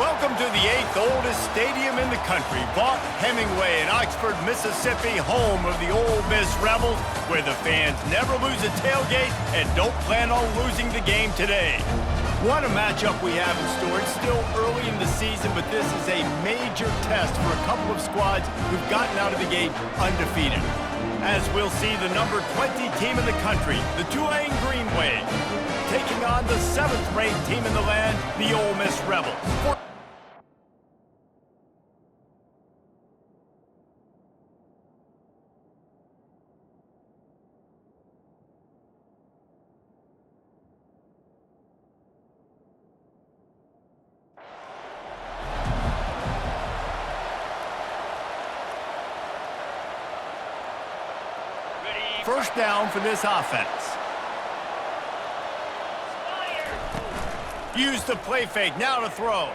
Welcome to the 8th oldest stadium in the country, Vaught Hemingway in Oxford, Mississippi, home of the Ole Miss Rebels, where the fans never lose a tailgate and don't plan on losing the game today. What a matchup we have in store. It's still early in the season, but this is a major test for a couple of squads who've gotten out of the gate undefeated. As we'll see, the number 20 team in the country, the Tulane Green Wave, taking on the 7th-ranked team in the land, the Ole Miss Rebels. First down for this offense. Use the play fake, now to throw.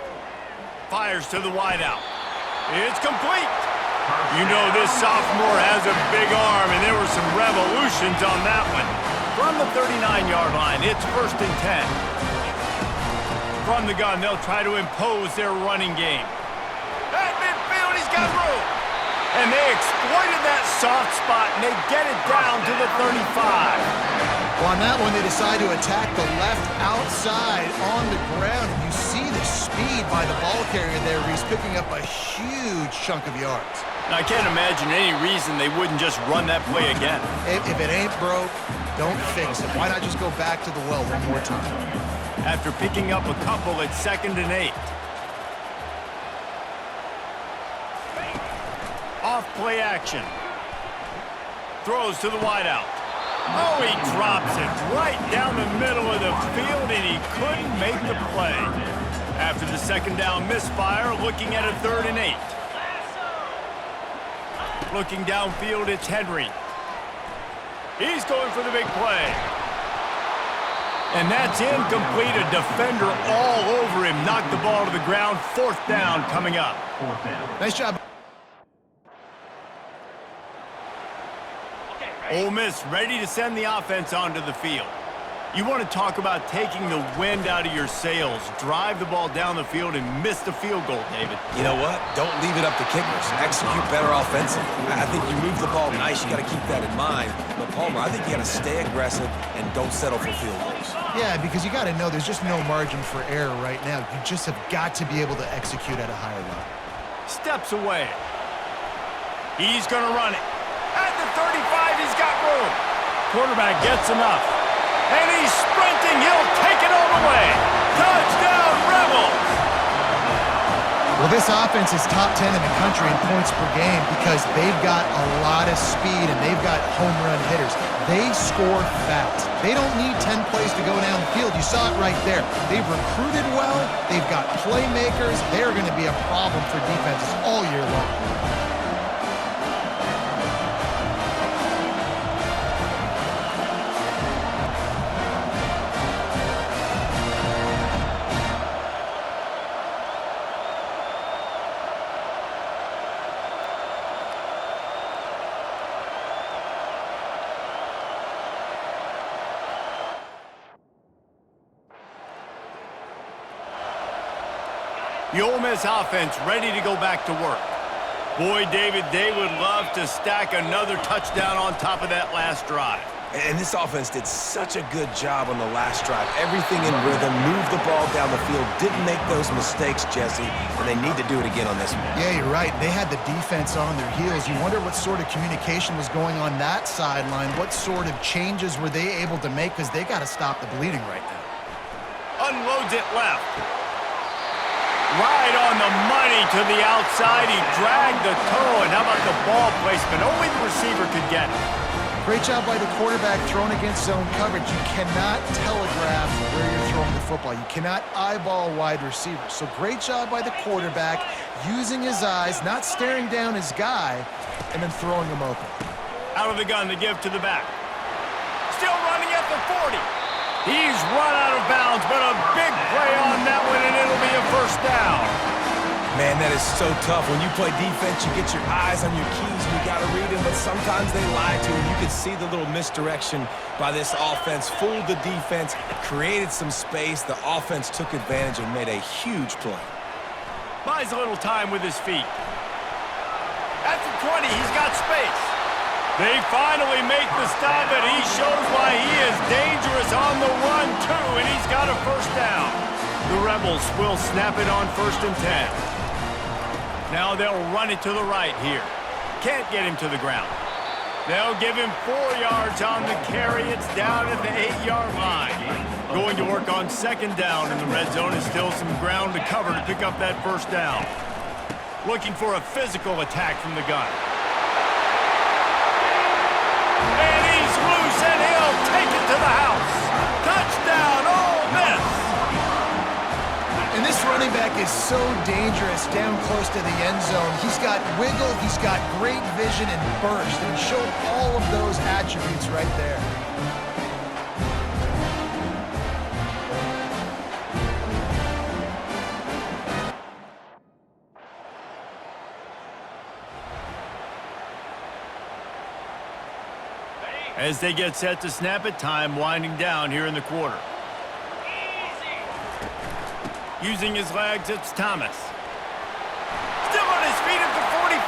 Fires to the wideout. It's complete. You know this sophomore has a big arm, and there were some revolutions on that one. From the 39-yard line, it's 1st and 10. From the gun, they'll try to impose their running game. At midfield, he's got room. And they exploited that soft spot, and they get it down to the 35. Well, on that one, they decide to attack the left outside on the ground. And you see the speed by the ball carrier there. He's picking up a huge chunk of yards. Now, I can't imagine any reason they wouldn't just run that play again. If it ain't broke, don't fix it. Why not just go back to the well one more time? After picking up a couple, it's 2nd and 8. Off play action. Throws to the wideout. Oh, he drops it right down the middle of the field, and he couldn't make the play. After the 2nd down misfire, looking at a 3rd and 8. Looking downfield, it's Henry. He's going for the big play. And that's incomplete. A defender all over him. Knocked the ball to the ground. 4th down coming up. Nice job. Ole Miss ready to send the offense onto the field. You want to talk about taking the wind out of your sails. Drive the ball down the field and miss the field goal, David. You know what? Don't leave it up to kickers. Execute better offensively. I think you move the ball nice. You got to keep that in mind. But, Palmer, I think you got to stay aggressive and don't settle for field goals. Yeah, because you got to know there's just no margin for error right now. You just have got to be able to execute at a higher level. Steps away. He's going to run it. At the 35, he's got room. Quarterback gets enough. And he's sprinting. He'll take it all the way. Touchdown, Rebels! Well, this offense is top 10 in the country in points per game because they've got a lot of speed and they've got home run hitters. They score fast. They don't need 10 plays to go down the field. You saw it right there. They've recruited well. They've got playmakers. They're going to be a problem for defenses all year long. The Ole Miss offense ready to go back to work. Boy, David, they would love to stack another touchdown on top of that last drive. And this offense did such a good job on the last drive. Everything in rhythm, moved the ball down the field, didn't make those mistakes, Jesse, and they need to do it again on this one. Yeah, you're right. They had the defense on their heels. You wonder what sort of communication was going on that sideline. What sort of changes were they able to make because they got to stop the bleeding right now. Unloads it left. Right on the money to the outside. He dragged the toe, and how about the ball placement? Only the receiver could get it. Great job by the quarterback throwing against zone coverage. You cannot telegraph where you're throwing the football. You cannot eyeball wide receivers. So great job by the quarterback using his eyes, not staring down his guy, and then throwing him open. Out of the gun to give to the back. Still running at the 40. He's run out of bounds, but a big play on that one, and it'll be a 1st down. Man, that is so tough. When you play defense, you get your eyes on your keys, and you got to read them, but sometimes they lie to you. You can see the little misdirection by this offense, fooled the defense, created some space. The offense took advantage and made a huge play. Buys a little time with his feet. At the 20, he's got space. They finally make the stop, and he shows why he is dangerous on the run, too, and he's got a first down. The Rebels will snap it on 1st and 10. Now they'll run it to the right here. Can't get him to the ground. They'll give him 4 yards on the carry. It's down at the 8-yard line. Going to work on 2nd down in the red zone is still some ground to cover to pick up that first down. Looking for a physical attack from the gun. And he's loose, and he'll take it to the house. Touchdown, Ole Miss! And this running back is so dangerous down close to the end zone. He's got wiggle, he's got great vision and burst, and he showed all of those attributes right there. As they get set to snap it, time winding down here in the quarter. Using his legs, it's Thomas. Still on his feet at the 45.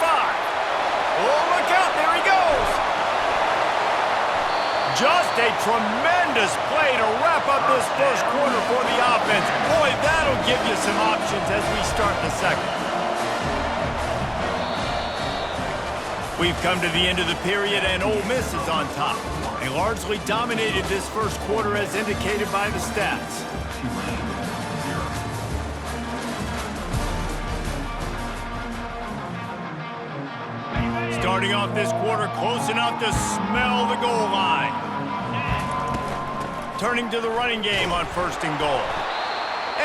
Oh, look out, there he goes. Just a tremendous play to wrap up this first quarter for the offense. Boy, that'll give you some options as we start the second. We've come to the end of the period, and Ole Miss is on top. They largely dominated this first quarter as indicated by the stats. Starting off this quarter close enough to smell the goal line. Turning to the running game on 1st and goal.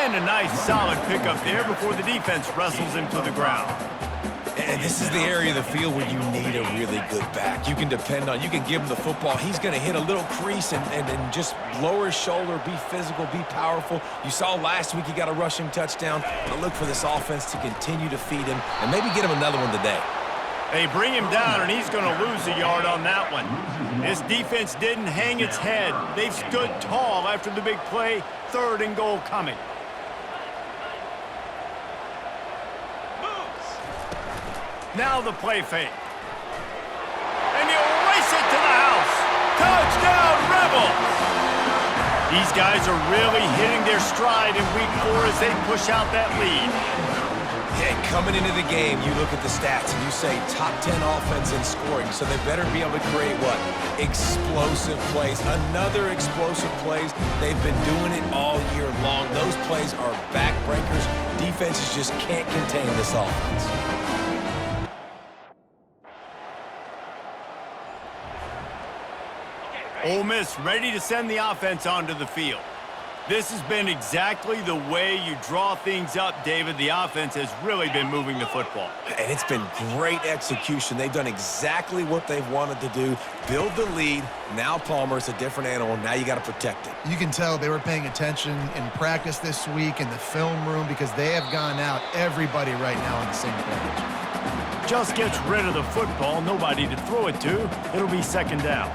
And a nice solid pickup there before the defense wrestles him to the ground. And this is the area of the field where you need a really good back. You can depend on, you can give him the football. He's going to hit a little crease and just lower his shoulder, be physical, be powerful. You saw last week he got a rushing touchdown. But look for this offense to continue to feed him and maybe get him another one today. They bring him down, and he's going to lose a yard on that one. This defense didn't hang its head. They've stood tall after the big play. 3rd and goal coming. Now the play fake. And he'll race it to the house. Touchdown, Rebels! These guys are really hitting their stride in week 4 as they push out that lead. Yeah, coming into the game, you look at the stats and you say top 10 offense in scoring, so they better be able to create what? Explosive plays. Another explosive plays. They've been doing it all year long. Those plays are backbreakers. Defenses just can't contain this offense. Ole Miss ready to send the offense onto the field. This has been exactly the way you draw things up, David. The offense has really been moving the football. And it's been great execution. They've done exactly what they've wanted to do. Build the lead. Now Palmer's a different animal. Now you got to protect it. You can tell they were paying attention in practice this week in the film room because they have gone out, everybody right now on the same page. Just gets rid of the football. Nobody to throw it to. It'll be 2nd down.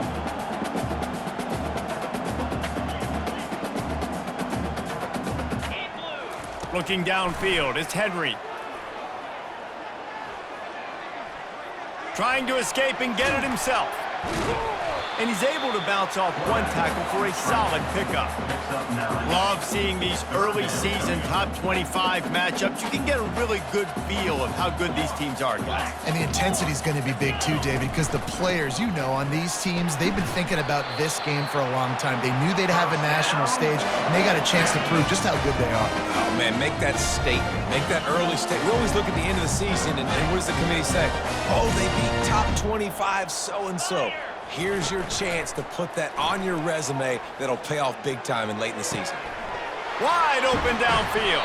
Looking downfield, it's Henry. Trying to escape and get it himself. And he's able to bounce off one tackle for a solid pickup. Love seeing these early season top 25 matchups. You can get a really good feel of how good these teams are, guys. And the intensity is going to be big too, David, because the players, you know, on these teams, they've been thinking about this game for a long time. They knew they'd have a national stage, and they got a chance to prove just how good they are. Oh, man, make that statement. Make that early statement. We always look at the end of the season, and what does the committee say? Oh, they beat top 25 so-and-so. Here's your chance to put that on your resume that'll pay off big time and late in the season. Wide open downfield.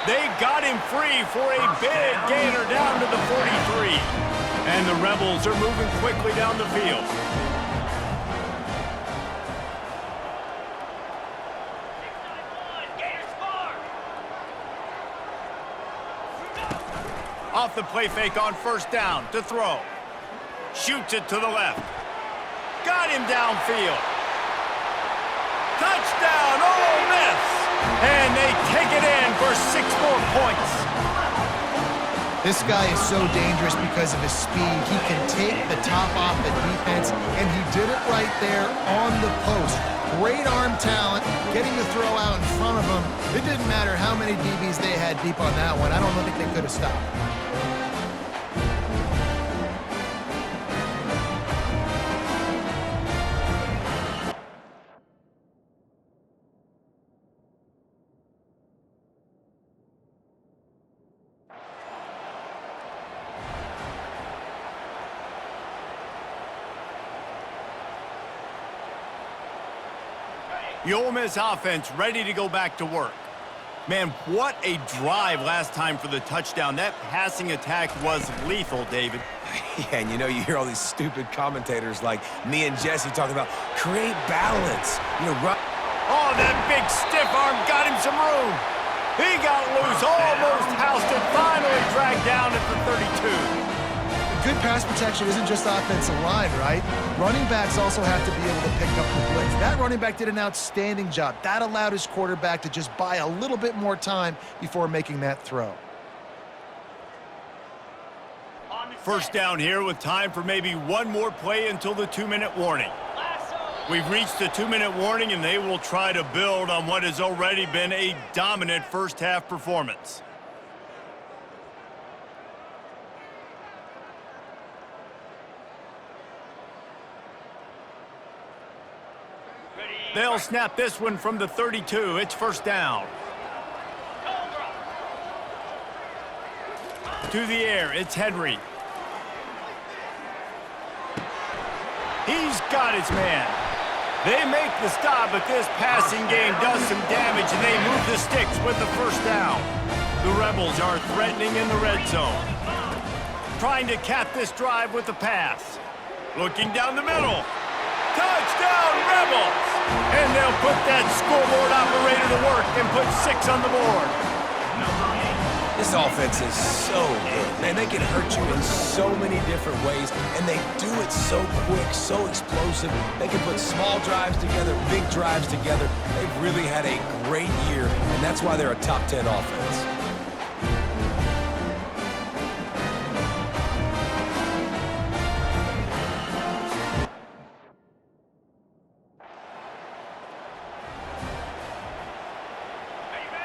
They got him free for a big gainer down to the 43. And the Rebels are moving quickly down the field. Off the play fake on 1st down to throw. Shoots it to the left. Got him downfield. Touchdown, Ole Miss! And they take it in for 6 more points. This guy is so dangerous because of his speed. He can take the top off the defense, and he did it right there on the post. Great arm talent, getting the throw out in front of him. It didn't matter how many DBs they had deep on that one. I don't think they could have stopped. The Ole Miss offense ready to go back to work. Man, what a drive last time for the touchdown. That passing attack was lethal, David. Yeah, and you know, you hear all these stupid commentators like me and Jesse talking about create balance. You know, run. Oh, that big stiff arm got him some room. He got loose, almost housed it, finally dragged down at the 32. Good pass protection isn't just offensive line, right? Running backs also have to be able to pick up the blitz. That running back did an outstanding job. That allowed his quarterback to just buy a little bit more time before making that throw. First down here with time for maybe one more play until the 2-minute warning. We've reached the 2-minute warning, and they will try to build on what has already been a dominant first-half performance. They'll snap this one from the 32. It's first down. To the air, it's Henry. He's got his man. They make the stop, but this passing game does some damage, and they move the sticks with the first down. The Rebels are threatening in the red zone. Trying to cap this drive with the pass. Looking down the middle. Touchdown, Rebels! And they'll put that scoreboard operator to work and put 6 on the board. This offense is so good. Man, they can hurt you in so many different ways, and they do it so quick, so explosive. They can put small drives together, big drives together. They've really had a great year, and that's why they're a top 10 offense.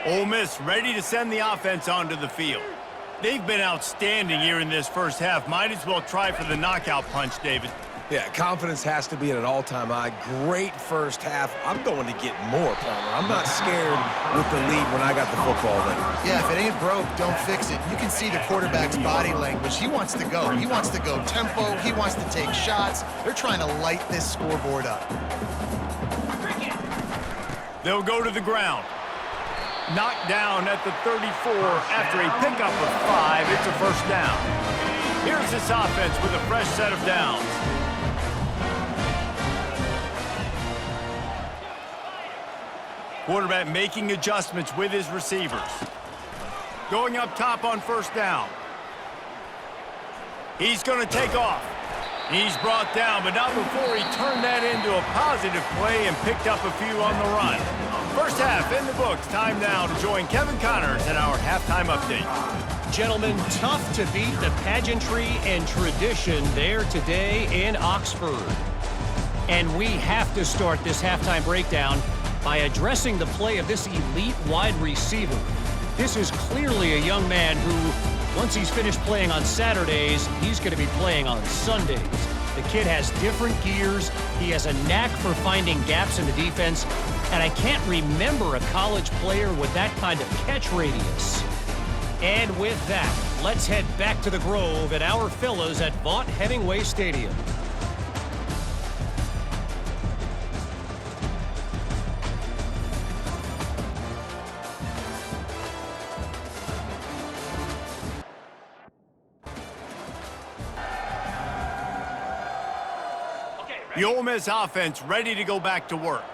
Ole Miss ready to send the offense onto the field. They've been outstanding here in this first half. Might as well try for the knockout punch, David. Yeah, confidence has to be at an all-time high. Great first half. I'm going to get more, Palmer. I'm not scared with the lead when I got the football there. Yeah, if it ain't broke, don't fix it. You can see the quarterback's body language. He wants to go. He wants to go tempo. He wants to take shots. They're trying to light this scoreboard up. They'll go to the ground. Knocked down at the 34 after a pickup of 5. It's a first down. Here's this offense with a fresh set of downs. Quarterback making adjustments with his receivers. Going up top on first down. He's going to take off. He's brought down, but not before he turned that into a positive play and picked up a few on the run. First half in the books. Time now to join Kevin Connors in our halftime update. Gentlemen, tough to beat the pageantry and tradition there today in Oxford. And we have to start this halftime breakdown by addressing the play of this elite wide receiver. This is clearly a young man who, once he's finished playing on Saturdays, he's going to be playing on Sundays. The kid has different gears. He has a knack for finding gaps in the defense. And I can't remember a college player with that kind of catch radius. And with that, let's head back to the Grove at our fellas at Vaught Hemingway Stadium. The Ole Miss offense ready to go back to work.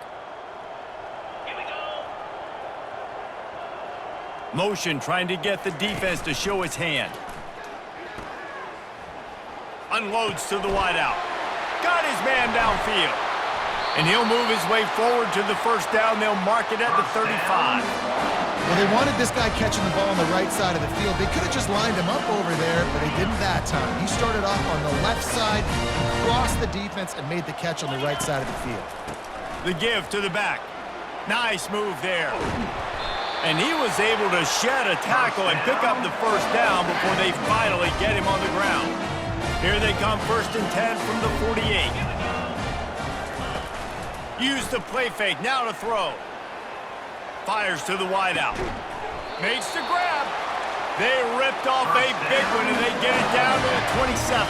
Motion trying to get the defense to show its hand. Unloads to the wideout. Got his man downfield. And he'll move his way forward to the first down. They'll mark it at the 35. Well, they wanted this guy catching the ball on the right side of the field. They could have just lined him up over there, but they didn't that time. He started off on the left side, crossed the defense, and made the catch on the right side of the field. The give to the back. Nice move there. And he was able to shed a tackle and pick up the first down before they finally get him on the ground. Here they come, 1st and 10 from the 48. Use the play fake, now to throw. Fires to the wideout. Makes the grab. They ripped off a big one, and they get it down to the 27.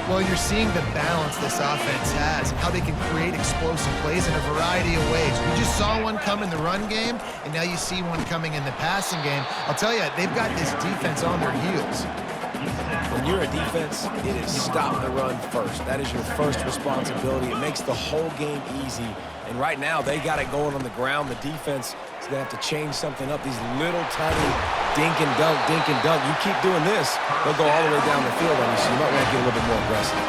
Well, you're seeing the balance this offense has and how they can create explosive plays in a variety of ways. We just saw one come in the run game, and now you see one coming in the passing game. I'll tell you, they've got this defense on their heels. When you're a defense, it is stop the run first. That is your first responsibility. It makes the whole game easy. And right now, they got it going on the ground. The defense is going to have to change something up. These little tiny dink and dunk, dink and dunk. You keep doing this, they'll go all the way down the field on you, so you might want to get a little bit more aggressive.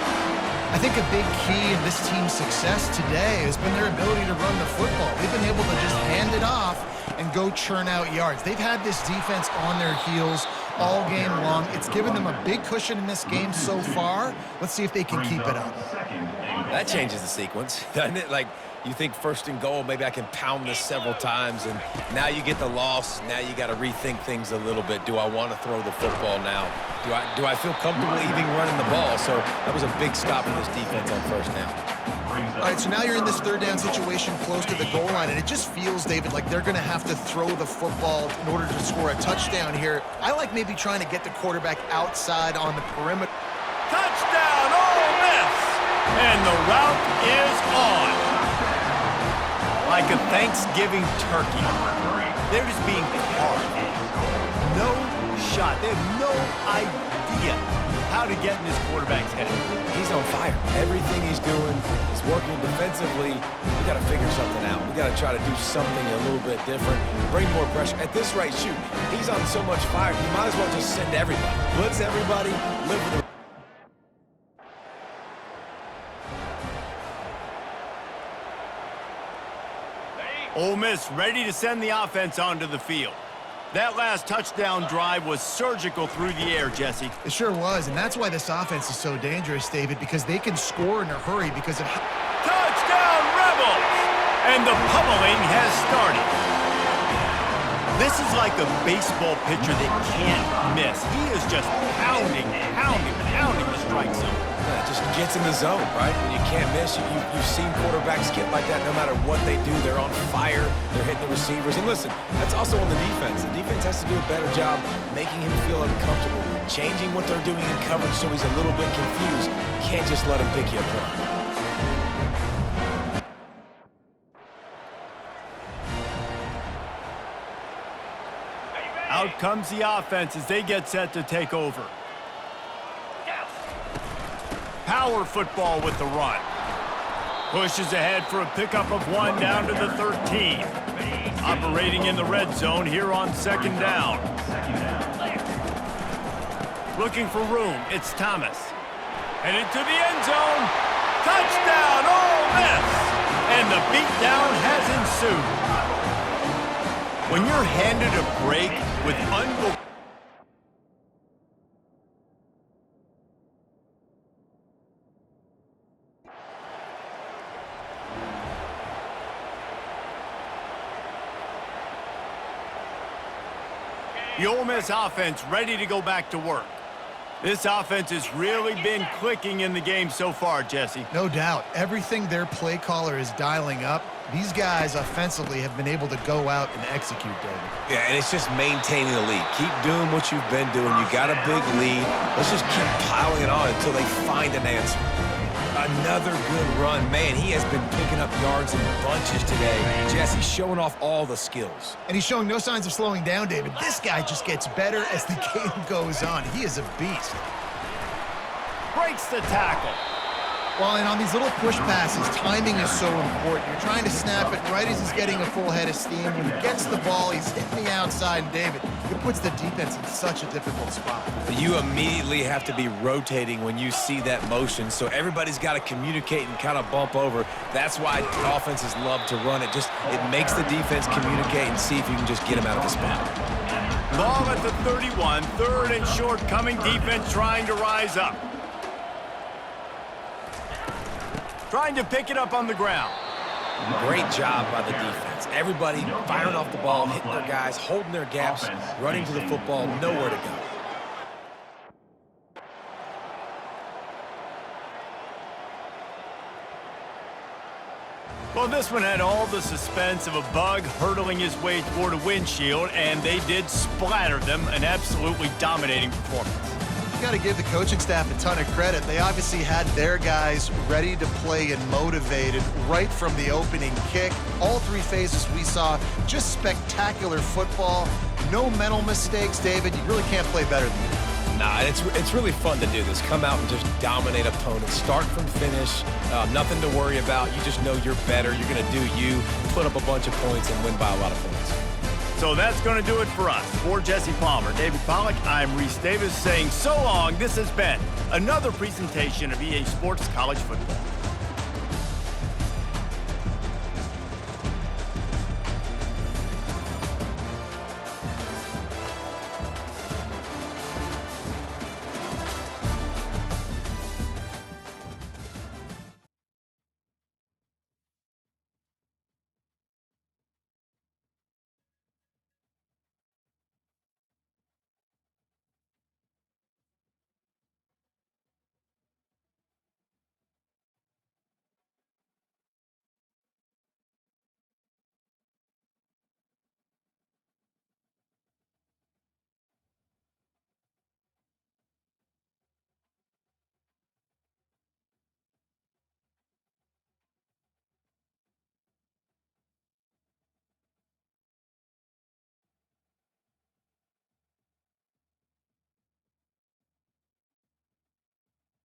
I think a big key in this team's success today has been their ability to run the football. They've been able to just hand it off and go churn out yards. They've had this defense on their heels all game long. It's given them a big cushion in this game so far. Let's see if they can keep it up. That changes the sequence, doesn't it? Like, you think 1st and goal, maybe I can pound this several times, and now you get the loss. Now you got to rethink things a little bit. Do I want to throw the football now? Do I feel comfortable even running the ball? So that was a big stop for this defense on 1st down. All right, so now you're in this 3rd down situation close to the goal line, and it just feels, David, like they're going to have to throw the football in order to score a touchdown here. I like maybe trying to get the quarterback outside on the perimeter. Touchdown, Ole Miss! And the route is on. Like a Thanksgiving turkey. They're just being carved. No shot. They have no idea how to get in this quarterback's head. He's on fire. Everything he's doing is working defensively. We got to figure something out. We got to try to do something a little bit different. Bring more pressure. At this rate, shoot, he's on so much fire, you might as well just send everybody. Blitz everybody. Live with the Ole Miss ready to send the offense onto the field. That last touchdown drive was surgical through the air, Jesse. It sure was, and that's why this offense is so dangerous, David, because they can score in a hurry because of... Touchdown, Rebels! And the pummeling has started. This is like a baseball pitcher that can't miss. He is just pounding the strike zone. Yeah, just gets in the zone, right? When you can't miss, you've seen quarterbacks get like that no matter what they do. They're on fire. They're hitting the receivers. And listen, that's also on the defense. The defense has to do a better job making him feel uncomfortable, changing what they're doing in coverage so he's a little bit confused. You can't just let him pick you apart. Out comes the offense as they get set to take over. Power football with the run. Pushes ahead for a pickup of 1 down to the 13. Operating in the red zone here on 2nd down. Looking for room, it's Thomas. Headed to the end zone. Touchdown, Ole Miss! And the beatdown has ensued. When you're handed a break with unbelievable... The Ole Miss offense ready to go back to work. This offense has really been clicking in the game so far, Jesse. No doubt. Everything their play caller is dialing up, these guys offensively have been able to go out and execute, David. Yeah, and it's just maintaining the lead. Keep doing what you've been doing. You got a big lead. Let's just keep piling it on until they find an answer. Another good run. Man, he has been picking up yards in bunches today. Jesse's showing off all the skills. And he's showing no signs of slowing down, David. This guy just gets better as the game goes on. He is a beast. Breaks the tackle. Well, and on these little push passes, timing is so important. You're trying to snap it right as he's getting a full head of steam. When he gets the ball, he's hitting the outside, and David, it puts the defense in such a difficult spot. You immediately have to be rotating when you see that motion, so everybody's got to communicate and kind of bump over. That's why offenses love to run it. It makes the defense communicate and see if you can just get them out of the spot. Ball at the 31, third and short coming, defense trying to rise up. Trying to pick it up on the ground. Great job by the defense. Everybody firing off the ball, hitting their guys, holding their gaps, running to the football, nowhere to go. Well, this one had all the suspense of a bug hurtling his way toward a windshield, and they did splatter them, an absolutely dominating performance. You got to give the coaching staff a ton of credit. They obviously had their guys ready to play and motivated right from the opening kick. All three phases we saw, just spectacular football. No mental mistakes, David. You really can't play better than that. Nah, it's really fun to do this. Come out and just dominate opponents. Start from finish. Nothing to worry about. You just know you're better. You're going to do you, put up a bunch of points, and win by a lot of points. So that's going to do it for us. For Jesse Palmer, David Pollack, I'm Reese Davis saying so long. This has been another presentation of EA Sports College Football.